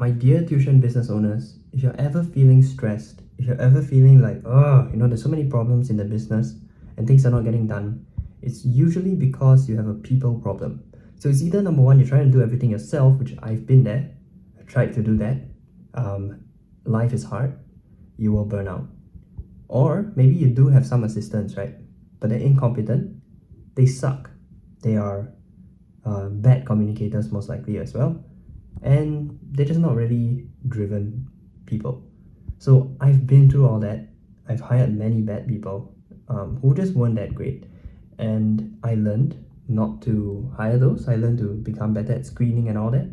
my dear tuition business owners, if you're ever feeling stressed, if you're ever feeling like, oh, there's so many problems in the business and things are not getting done, it's usually because you have a people problem. So it's either number one, you're trying to do everything yourself, which I've been there, I tried to do that. Life is hard, you will burn out. Or maybe you do have some assistants, right? But they're incompetent, they suck, they are bad communicators most likely as well, and they're just not really driven people. So I've been through all that. I've hired many bad people who just weren't that great, and I learned not to hire those. I learned to become better at screening and all that,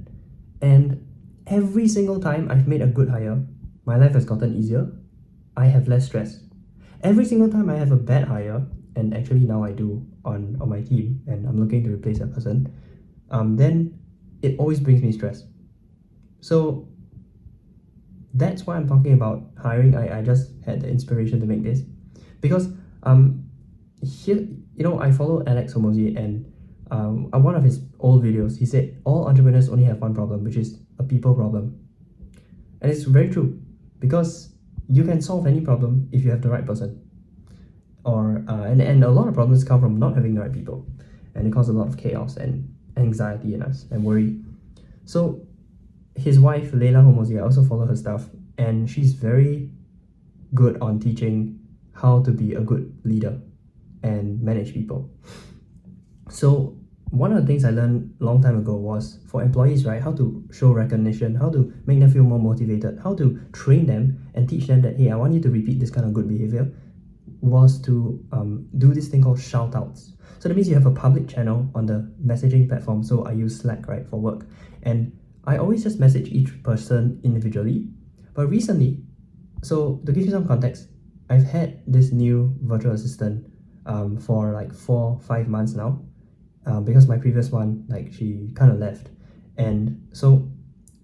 and every single time I've made a good hire, my life has gotten easier. I have less stress. Every single time I have a bad hire, and actually now I do on my team, and I'm looking to replace that person, then it always brings me stress. So that's why I'm talking about hiring. I just had the inspiration to make this because here, I follow Alex Homozy, and on one of his old videos, he said all entrepreneurs only have one problem, which is a people problem. And it's very true, because you can solve any problem if you have the right person. Or and a lot of problems come from not having the right people, and it causes a lot of chaos and anxiety in us and worry. So his wife, Leila Homozy, I also follow her stuff, and she's very good on teaching how to be a good leader and manage people. So one of the things I learned a long time ago was for employees, right, how to show recognition, how to make them feel more motivated, how to train them and teach them that, hey, I want you to repeat this kind of good behavior, was to do this thing called shout outs. So that means you have a public channel on the messaging platform. So I use Slack, right, for work, and I always just message each person individually. But recently, so to give you some context, I've had this new virtual assistant for like 4-5 months now, because my previous one, like, she kind of left, and so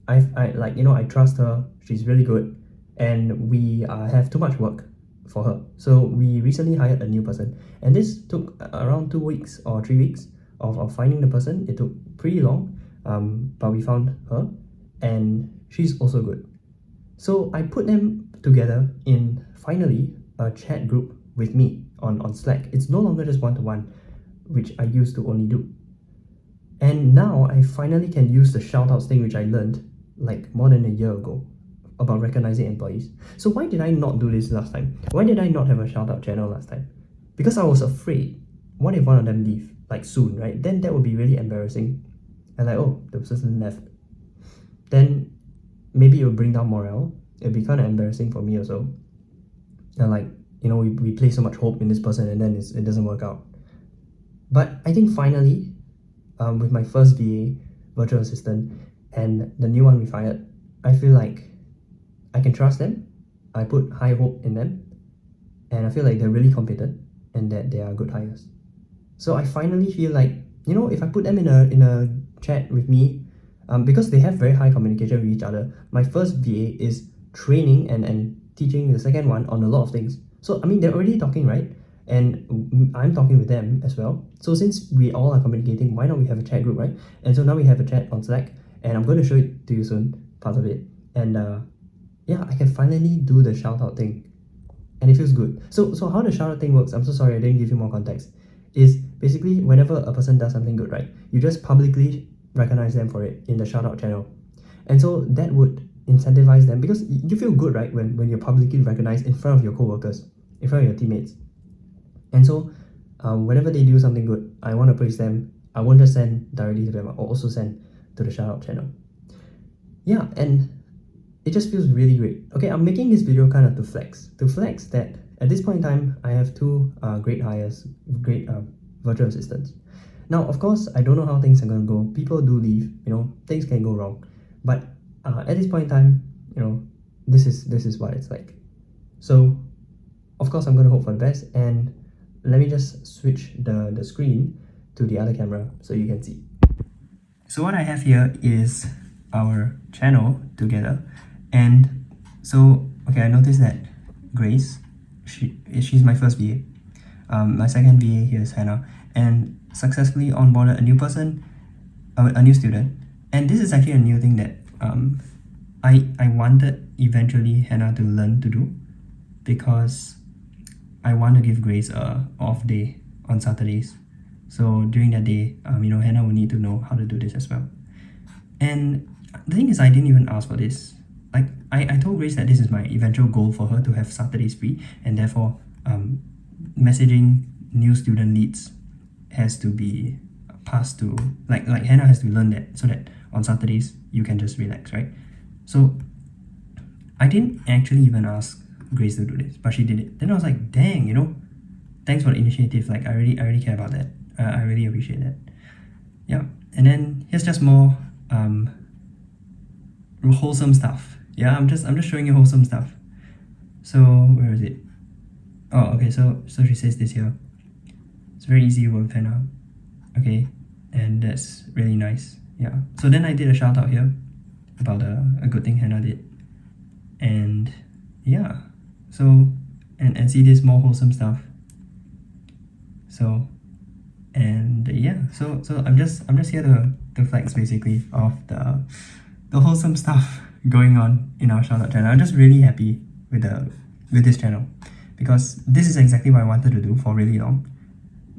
I trust her. She's really good, and we have too much work for her. So we recently hired a new person, and this took around 2 weeks or 3 weeks of finding the person. It took pretty long, but we found her, and she's also good. So I put them together in, finally, a chat group with me on Slack. It's no longer just one-to-one, which I used to only do. And now I finally can use the shout-outs thing, which I learned like more than a year ago, about recognizing employees. So why did I not do this last time? Why did I not have a shout-out channel last time? Because I was afraid, what if one of them leave, like soon, right? Then that would be really embarrassing. And like, oh, the person left. Then maybe it will bring down morale. It'll be kind of embarrassing for me also. And like, we place so much hope in this person, and then it doesn't work out. But I think finally, with my first VA, virtual assistant, and the new one we fired, I feel like I can trust them. I put high hope in them, and I feel like they're really competent and that they are good hires. So I finally feel like, if I put them in a chat with me, because they have very high communication with each other, my first VA is training and teaching the second one on a lot of things. So I mean, they're already talking, right? And I'm talking with them as well. So since we all are communicating, why not we have a chat group, right? And so now we have a chat on Slack, and I'm going to show it to you soon, part of it. And yeah, I can finally do the shout out thing, and it feels good. So how the shout out thing works, I'm so sorry I didn't give you more context, is basically whenever a person does something good, right, you just publicly recognize them for it in the shout out channel. And so that would incentivize them, because you feel good, right, when you're publicly recognized in front of your co-workers, in front of your teammates. And so whenever they do something good, I want to praise them. I won't just send directly to them, I'll also send to the shout out channel. Yeah, and it just feels really great. Okay, I'm making this video kind of to flex that at this point in time, I have two great hires, great virtual assistants. Now, of course, I don't know how things are going to go. People do leave, things can go wrong. But at this point in time, this is what it's like. So, of course, I'm going to hope for the best, and let me just switch the screen to the other camera so you can see. So what I have here is our channel together, and so, okay, I noticed that Grace, she's my first VA. My second VA here is Hannah, and successfully onboarded a new person, a new student. And this is actually a new thing that I wanted eventually Hannah to learn to do, because I want to give Grace a off day on Saturdays. So during that day, Hannah will need to know how to do this as well. And the thing is, I didn't even ask for this. Like, I told Grace that this is my eventual goal for her to have Saturdays free, and therefore, messaging new student leads has to be passed to, like Hannah has to learn that, so that on Saturdays you can just relax, right? So I didn't actually even ask Grace to do this, but she did it. Then I was like, dang, thanks for the initiative. Like, I really care about that. I really appreciate that. Yeah. And then here's just more wholesome stuff. Yeah, I'm just showing you wholesome stuff. So where is it? Oh, okay. So she says this here. It's very easy to work with Hannah. Okay, and that's really nice. Yeah. So then I did a shout out here about a good thing Hannah did, and yeah. So and see this more wholesome stuff. So and yeah. So I'm just here to flex basically of the wholesome stuff going on in our shout out channel. I'm just really happy with this channel, because this is exactly what I wanted to do for really long,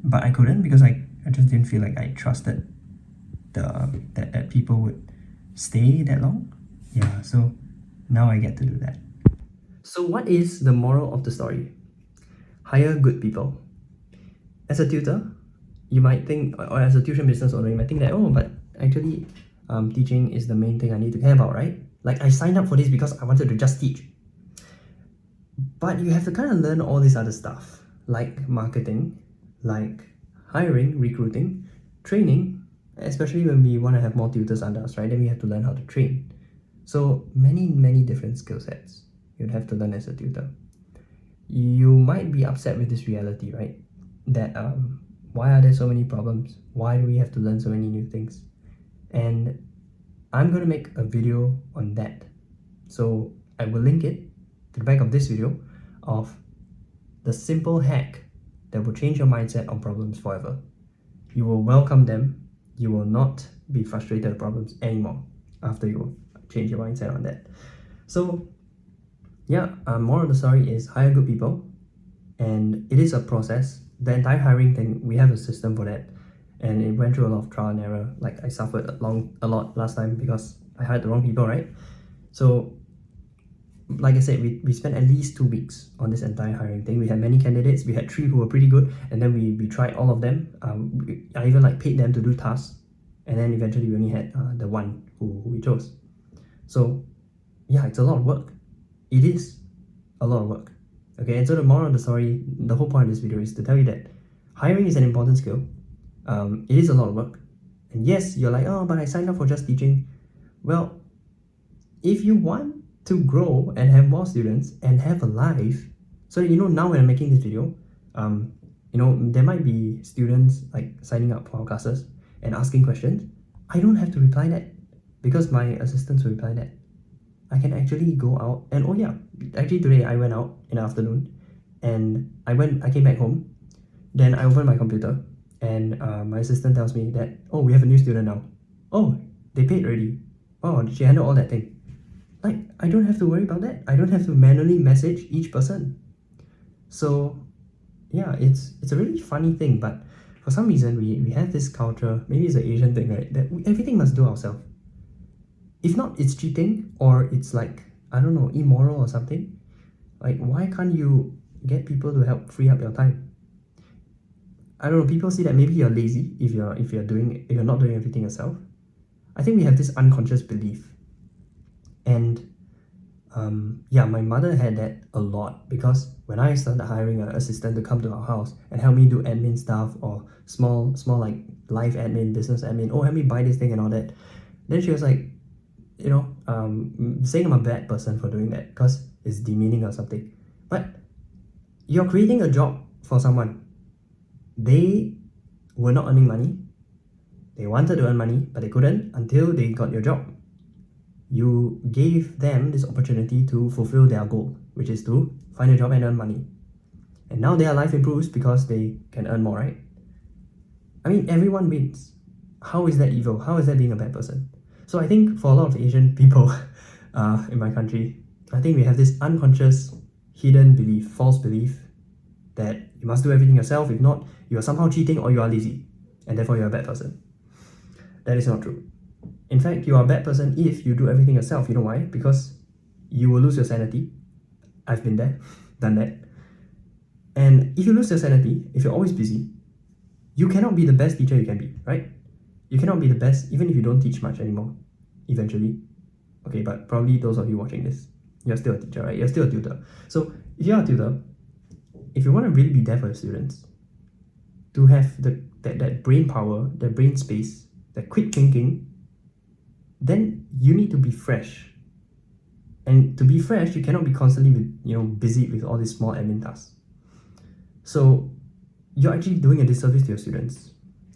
but I couldn't because I just didn't feel like I trusted that people would stay that long. Yeah, so now I get to do that. So what is the moral of the story? Hire good people. As a tutor, you might think, or as a tuition business owner, you might think that, oh, but actually teaching is the main thing I need to care about, right? Like, I signed up for this because I wanted to just teach. But you have to kind of learn all this other stuff, like marketing, like hiring, recruiting, training, especially when we want to have more tutors under us, right? Then we have to learn how to train. So many different skill sets you'd have to learn as a tutor. You might be upset with this reality, right? That why are there so many problems? Why do we have to learn so many new things? And I'm going to make a video on that. So I will link it to the back of this video of the simple hack that will change your mindset on problems forever. You will welcome them. You will not be frustrated with problems anymore after you change your mindset on that. So yeah, more of the story is hire good people, and it is a process. The entire hiring thing, we have a system for that, and it went through a lot of trial and error. Like, I suffered a lot last time because I hired the wrong people, right? So like I said, we spent at least 2 weeks on this entire hiring thing. We had many candidates. We had 3 who were pretty good, and then we tried all of them. I even paid them to do tasks, and then eventually we only had the one who we chose. So yeah, it's a lot of work. It is a lot of work. Okay, and so the moral of the story, the whole point of this video is to tell you that hiring is an important skill. It is a lot of work. And yes, you're like, oh, but I signed up for just teaching. Well, if you want to grow and have more students and have a life, so now when I'm making this video, there might be students signing up for our classes and asking questions. I don't have to reply that because my assistants will reply that. I can actually go out and, oh yeah, actually today I went out in the afternoon and I came back home, then I opened my computer and my assistant tells me that, oh, we have a new student now. Oh, they paid already. Oh, she handled all that thing. I don't have to worry about that. I don't have to manually message each person. So yeah, it's a really funny thing, but for some reason we have this culture, maybe it's an Asian thing, right, that everything must do ourselves. If not, it's cheating, or it's I don't know, immoral or something. Why can't you get people to help free up your time? I don't know, people see that maybe you're lazy if you're not doing everything yourself. I think we have this unconscious belief. And yeah, my mother had that a lot, because when I started hiring an assistant to come to our house and help me do admin stuff or small life admin, business admin, oh, help me buy this thing and all that, then she was like, saying I'm a bad person for doing that because it's demeaning or something. But you're creating a job for someone. They were not earning money. They wanted to earn money, but they couldn't until they got your job. You gave them this opportunity to fulfill their goal, which is to find a job and earn money. And now their life improves because they can earn more, right? I mean, everyone wins. How is that evil? How is that being a bad person? So I think for a lot of Asian people, in my country. I think we have this unconscious, hidden belief, false belief that you must do everything yourself. If not, you are somehow cheating or you are lazy, and therefore you're a bad person. That is not true. In fact, you are a bad person if you do everything yourself. You know why? Because you will lose your sanity. I've been there, done that. And if you lose your sanity, if you're always busy, you cannot be the best teacher you can be, right? You cannot be the best even if you don't teach much anymore, eventually. Okay, but probably those of you watching this, you're still a teacher, right? You're still a tutor. So if you're a tutor, if you want to really be there for your students, to have that brain power, that brain space, that quick thinking, then you need to be fresh. And to be fresh, you cannot be constantly busy with all these small admin tasks. So you're actually doing a disservice to your students,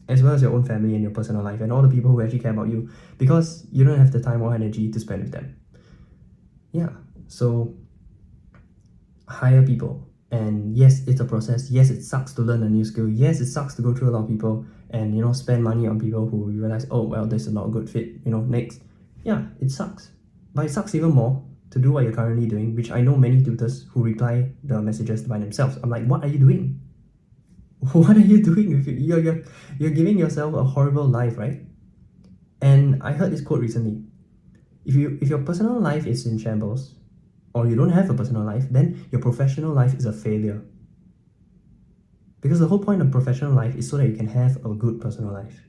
as well as your own family and your personal life and all the people who actually care about you, because you don't have the time or energy to spend with them. Yeah, so hire people. And yes, it's a process. Yes, it sucks to learn a new skill. Yes, it sucks to go through a lot of people and spend money on people who you realize, oh well, this is not a good fit, next. Yeah, it sucks. But it sucks even more to do what you're currently doing, which I know many tutors who reply the messages by themselves. I'm like, what are you doing? What are you doing? You're giving yourself a horrible life, right? And I heard this quote recently. If your personal life is in shambles, or you don't have a personal life, then your professional life is a failure. Because the whole point of professional life is so that you can have a good personal life.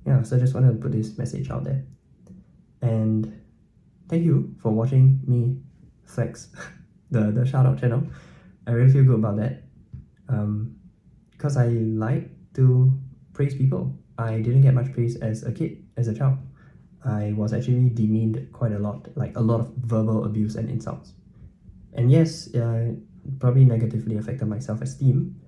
Yeah, so I just wanted to put this message out there. And thank you for watching me flex the shout-out channel. I really feel good about that. Because I like to praise people. I didn't get much praise as a kid, as a child. I was actually demeaned quite a lot, like a lot of verbal abuse and insults. And yes, probably negatively affected my self-esteem.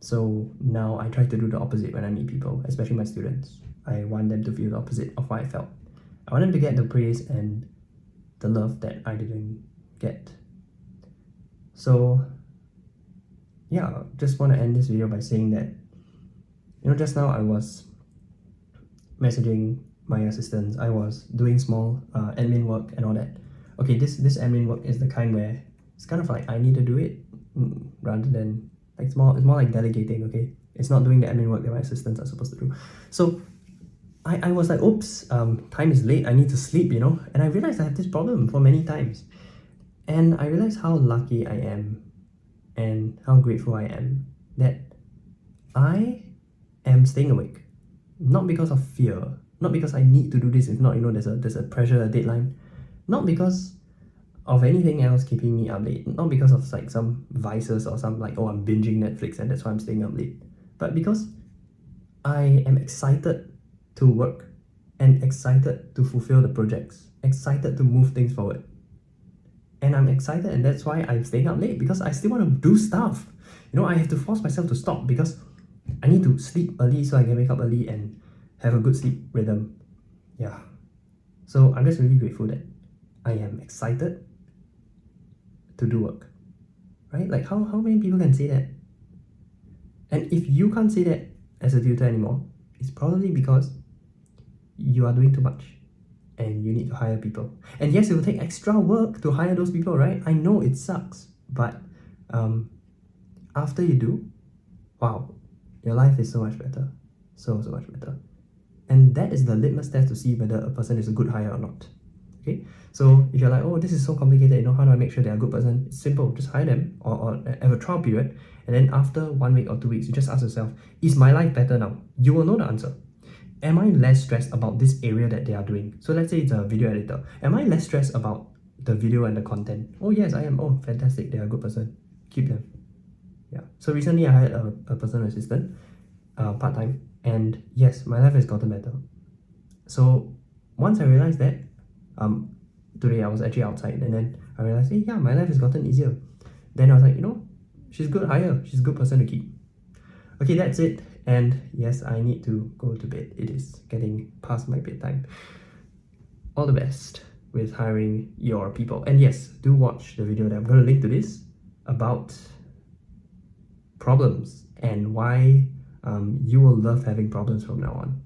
So now I try to do the opposite when I meet people, especially my students. I want them to feel the opposite of what I felt. I want them to get the praise and the love that I didn't get. So yeah, just want to end this video by saying that, just now I was messaging my assistants, I was doing small admin work and all that. Okay, this admin work is the kind where it's kind of like I need to do it rather than like it's more like delegating. Okay, it's not doing the admin work that my assistants are supposed to do. So I was like, oops, time is late, I need to sleep, and I realized I have this problem for many times. And I realized how lucky I am and how grateful I am that I am staying awake. Not because of fear, not because I need to do this, if not, there's a pressure, a deadline. Not because of anything else keeping me up late. Not because of like some vices or some like, oh, I'm binging Netflix and that's why I'm staying up late. But because I am excited to work and excited to fulfill the projects, excited to move things forward. And I'm excited, and that's why I'm staying up late, because I still want to do stuff. I have to force myself to stop because I need to sleep early so I can wake up early and have a good sleep rhythm. Yeah. So I'm just really grateful that I am excited to do work. Right? Like how many people can say that? And if you can't say that as a tutor anymore, it's probably because you are doing too much and you need to hire people. And yes, it will take extra work to hire those people, right? I know it sucks, but after you do, wow, your life is so much better. So much better. And that is the litmus test to see whether a person is a good hire or not. Okay, so if you're like, oh, this is so complicated, how do I make sure they're a good person? It's simple, just hire them or have a trial period, and then after 1 week or 2 weeks, you just ask yourself, is my life better now? You will know the answer. Am I less stressed about this area that they are doing? So let's say it's a video editor. Am I less stressed about the video and the content? Oh yes, I am. Oh, fantastic, they're a good person. Keep them. Yeah. So recently I hired a personal assistant, part-time, and yes, my life has gotten better. So once I realized that, today I was actually outside, and then I realized, hey, yeah, my life has gotten easier. Then I was like, she's a good hire, she's a good person to keep. Okay, that's it. And yes, I need to go to bed. It is getting past my bedtime. All the best with hiring your people. And yes, do watch the video that I'm going to link to this about problems and why you will love having problems from now on.